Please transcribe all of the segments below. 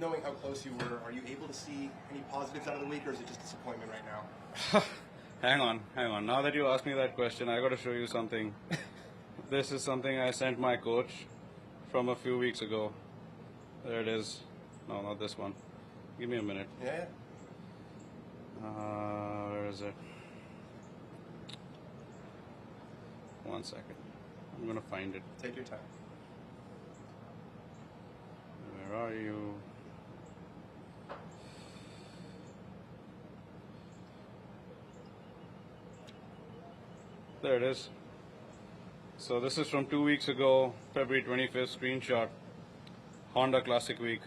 knowing how close you were, are you able to see any positives out of the week, or is it just disappointment right now? Hang on. Now that you asked me that question, I got to show you something. This is something I sent my coach from a few weeks ago. There it is. No, not this one. Give me a minute. Yeah. Where is it? 1 second. I'm gonna find it. Take your time. Where are you? There it is. So this is from 2 weeks ago, February 25th, screenshot. Honda Classic Week.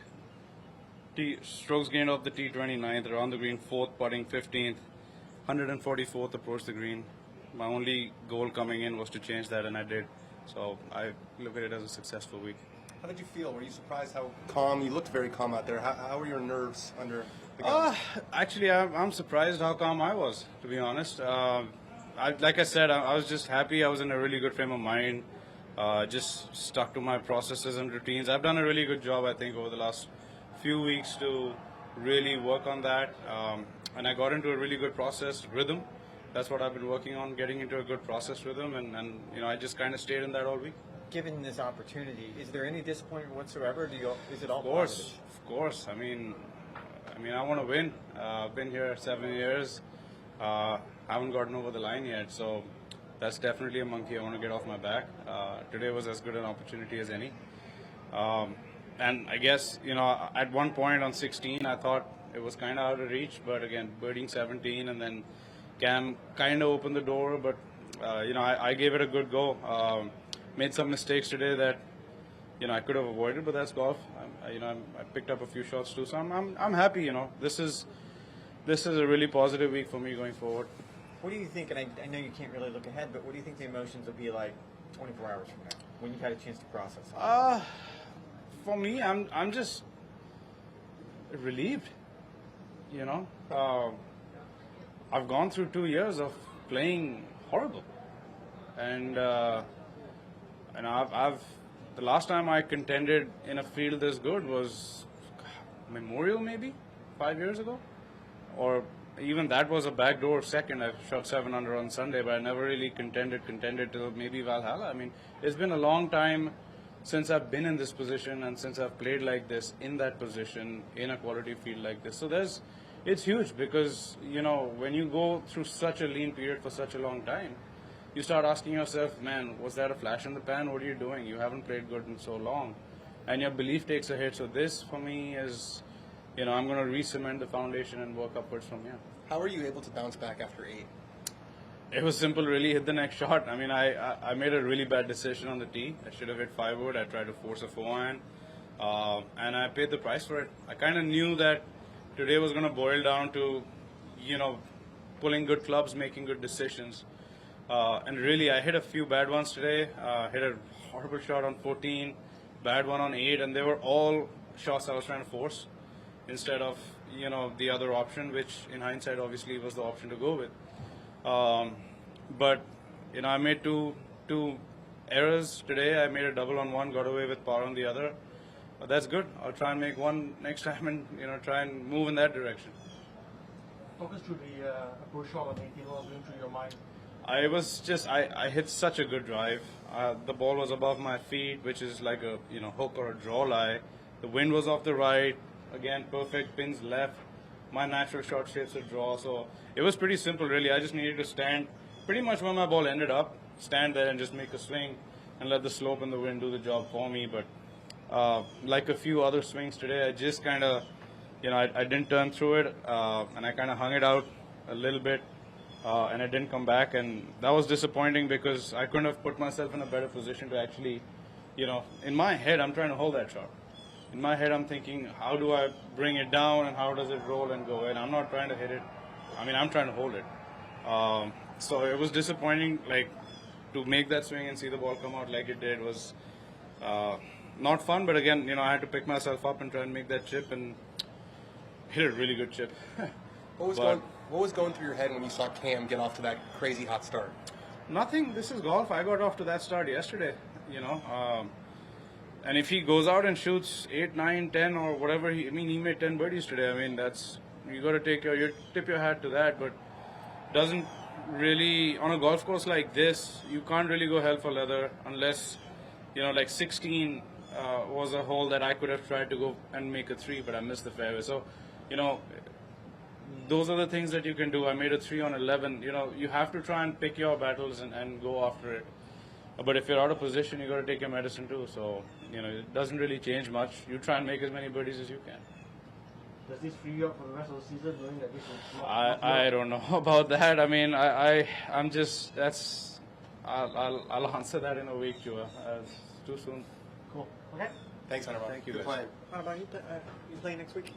Strokes gained off the tee 29th, around the green 4th, putting 15th, 144th approach the green. My only goal coming in was to change that, and I did. So I look at it as a successful week. How did you feel? Were you surprised how calm? You looked very calm out there. How were your nerves under the guns? Actually, I'm surprised how calm I was, to be honest. Like I said, I was just happy. I was in a really good frame of mind. Just stuck to my processes and routines. I've done a really good job, I think, over the last few weeks to really work on that. And I got into a really good process rhythm. That's what I've been working on, getting into a good process rhythm. And you know, I just kind of stayed in that all week. Given this opportunity, is there any disappointment whatsoever? Is it all positive? Of course. I mean, I want to win. I've been here 7 years. Haven't gotten over the line yet, so that's definitely a monkey I want to get off my back. Today was as good an opportunity as any. And I guess, you know, at one point on 16, I thought it was kind of out of reach, but again, birding 17 and then Cam kind of opened the door, but, you know, I gave it a good go. Made some mistakes today that, you know, I could have avoided, but that's golf. I picked up a few shots too, so I'm happy. You know, this is a really positive week for me going forward. What do you think? And I know you can't really look ahead, but what do you think the emotions will be like 24 hours from now when you've had a chance to process it? For me, I'm just relieved. You know, I've gone through 2 years of playing horrible, and I've the last time I contended in a field this good was Memorial, maybe 5 years ago, or even that was a backdoor second. I shot 7 under on Sunday, but I never really contended till maybe Valhalla. I mean, it's been a long time since I've been in this position and since I've played like this, in that position, in a quality field like this. So it's huge because, you know, when you go through such a lean period for such a long time, you start asking yourself, man, was that a flash in the pan? What are you doing? You haven't played good in so long. And your belief takes a hit. So this, for me, is, you know, I'm going to re-cement the foundation and work upwards from here. How were you able to bounce back after 8? It was simple, really. Hit the next shot. I mean, I made a really bad decision on the tee. I should have hit 5-wood. I tried to force a 4-iron. And I paid the price for it. I kind of knew that today was going to boil down to, you know, pulling good clubs, making good decisions. And really, I hit a few bad ones today. Hit a horrible shot on 14, bad one on 8, and they were all shots I was trying to force instead of, you know, the other option, which in hindsight obviously was the option to go with. But, you know, I made two errors today. I made a double on one, got away with par on the other. But that's good. I'll try and make one next time and, you know, try and move in that direction. Talk us through the approach shot on 18. What was going through your mind? I hit such a good drive. The ball was above my feet, which is like a, you know, hook or a draw lie. The wind was off the right. Again, perfect pins left. My natural shot shapes a draw. So it was pretty simple, really. I just needed to stand pretty much where my ball ended up, stand there and just make a swing and let the slope and the wind do the job for me. But like a few other swings today, I just kind of, you know, I didn't turn through it, and I kind of hung it out a little bit. And it didn't come back, and that was disappointing because I couldn't have put myself in a better position to actually, you know, in my head, I'm trying to hold that shot. In my head, I'm thinking, how do I bring it down and how does it roll and go in? I'm not trying to hit it. I mean, I'm trying to hold it. So it was disappointing, like, to make that swing and see the ball come out like it did was not fun. But again, you know, I had to pick myself up and try and make that chip and hit a really good chip. What was going through your head when you saw Cam get off to that crazy hot start? Nothing. This is golf. I got off to that start yesterday. You know, And if he goes out and shoots 8, 9, 10 or whatever, he made 10 birdies today. I mean, you got to tip your hat to that, but doesn't really, on a golf course like this, you can't really go hell for leather unless, like 16 was a hole that I could have tried to go and make a 3, but I missed the fairway. So, those are the things that you can do. I made a 3 on 11. You have to try and pick your battles and go after it. But if you're out of position, you got to take your medicine too. So, it doesn't really change much. You try and make as many birdies as you can. Does this free you up for the rest of the season, knowing that this is not I don't know about that. I mean, I'm just, I'll answer that in a week, Chua. Too soon. cool? Okay. Thanks, Anirban. Thank you, Good guys. playing. How about you? You playing next week?